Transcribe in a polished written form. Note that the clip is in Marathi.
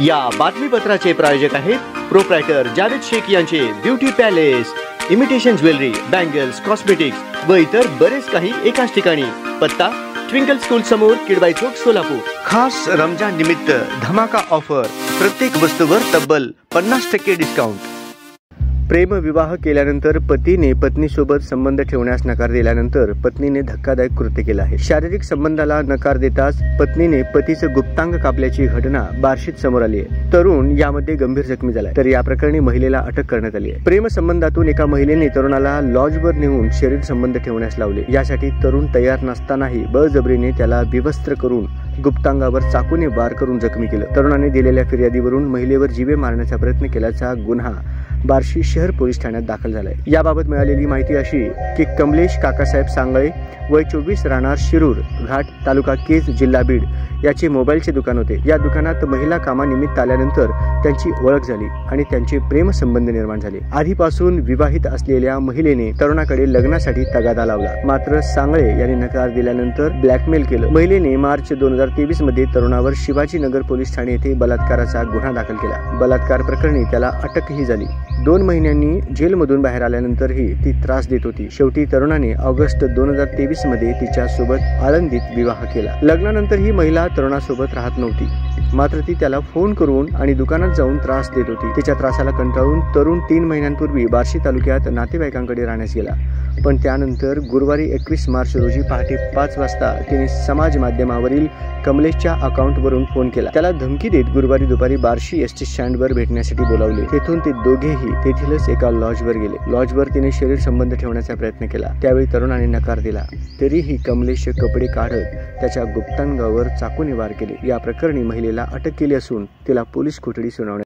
या बातमीपत्राचे प्रायोजक आहेत प्रोप्रायटर जावेद शेख यांचे beauty palace, imitation jewellery, bangles, cosmetics व इतर बरेच काही एकाच ठिकाणी। पत्ता ट्विंकल स्कूल समोर, किडबाई चौक, सोलापूर। खास रमजान निमित्त धमाका ऑफर, प्रत्येक वस्तूवर तब्बल 50% डिस्काउंट। प्रेम विवाह केल्यानंतर पतीने पत्नीसोबत संबंध ठेवण्यास नकार दिल्यानंतर पत्नीने धक्कादायक कृत्य केलं आहे। शारीरिक संबंधाला नकार देताच पत्नीने पतीचं गुप्तांग कापल्याची घटना बार्शीत समोर आली आहे। तरुण यामध्ये गंभीर जखमी झालाय, तर या प्रकरणी महिलेला अटक करण्यात आली आहे। प्रेम संबंधातून एका महिलेने तरुणाला लॉजवर नेऊन शरीर संबंध ठेवण्यास लावले। यासाठी तरुण तयार नसतानाही बळजबरीने त्याला विवस्त्र करून गुप्तांगावर चाकूने वार करून जखमी केलं। तरुणाने दिलेल्या फिर्यादीवरून महिलेवर जीवे मारण्याचा प्रयत्न केल्याचा गुन्हा बार्शी शहर पोलीस ठाण्यात दाखल झालाय। याबाबत मिळालेली माहिती अशी की कमलेश काकासाहेब सांगळे, वय 24, राहणार शिरूर घाट, तालुका केज, जिल्हा बीड याचे मोबाईलचे दुकान होते। या दुकानात महिला कामानिमित्त आल्यानंतर त्यांची ओळख झाली आणि त्यांचे प्रेम संबंध निर्माण झाले। आधीपासून विवाहित असलेल्या महिलेने तरुणाकडे लग्नासाठी तगादा लावला, मात्र सांगळे यांनी नकार दिल्यानंतर ब्लॅकमेल केलं। महिलेने मार्च 2023 मध्ये तरुणावर शिवाजीनगर पोलीस ठाणे येथे बलात्काराचा गुन्हा दाखल केला। बलात्कार प्रकरणी त्याला अटकही झाली। 2 महिन्यांनी जेलमधून बाहेर आल्यानंतरही ती त्रास देत होती। शेवटी तरुणाने ऑगस्ट 2023 मध्ये तिच्या सोबत आळंदीत विवाह केला। लग्नानंतर ही महिला तरुणासोबत राहत नव्हती, मात्र ती त्याला फोन करून आणि दुकानात जाऊन त्रास देत होती। तिच्या त्रासाला कंटाळून तरुण 3 महिन्यांपूर्वी बार्शी तालुक्यात नातेवाईकांकडे राहण्यास गेला, पण त्यानंतर गुरुवारी 21 मार्च रोजी पहाटे 5 वाजता तिने समाज माध्यमावरील कमलेशच्या अकाउंटवरून फोन केला। त्याला धमकी देत गुरुवारी दुपारी बार्शी एसटी स्टँडवर भेटण्यासाठी बोलावले। तेथून ते दोघेही तेथीलच एका लॉजवर गेले। लॉजवर तिने शरीर संबंध ठेवण्याचा प्रयत्न केला, त्यावेळी तरुणाने नकार दिला। तरीही कमलेशचे कपडे काढत त्याच्या गुप्तांगावर चाकूने वार केले। या प्रकरणी महिलेला अटक केली असून तिला पोलीस कोठडी सुनावण्यात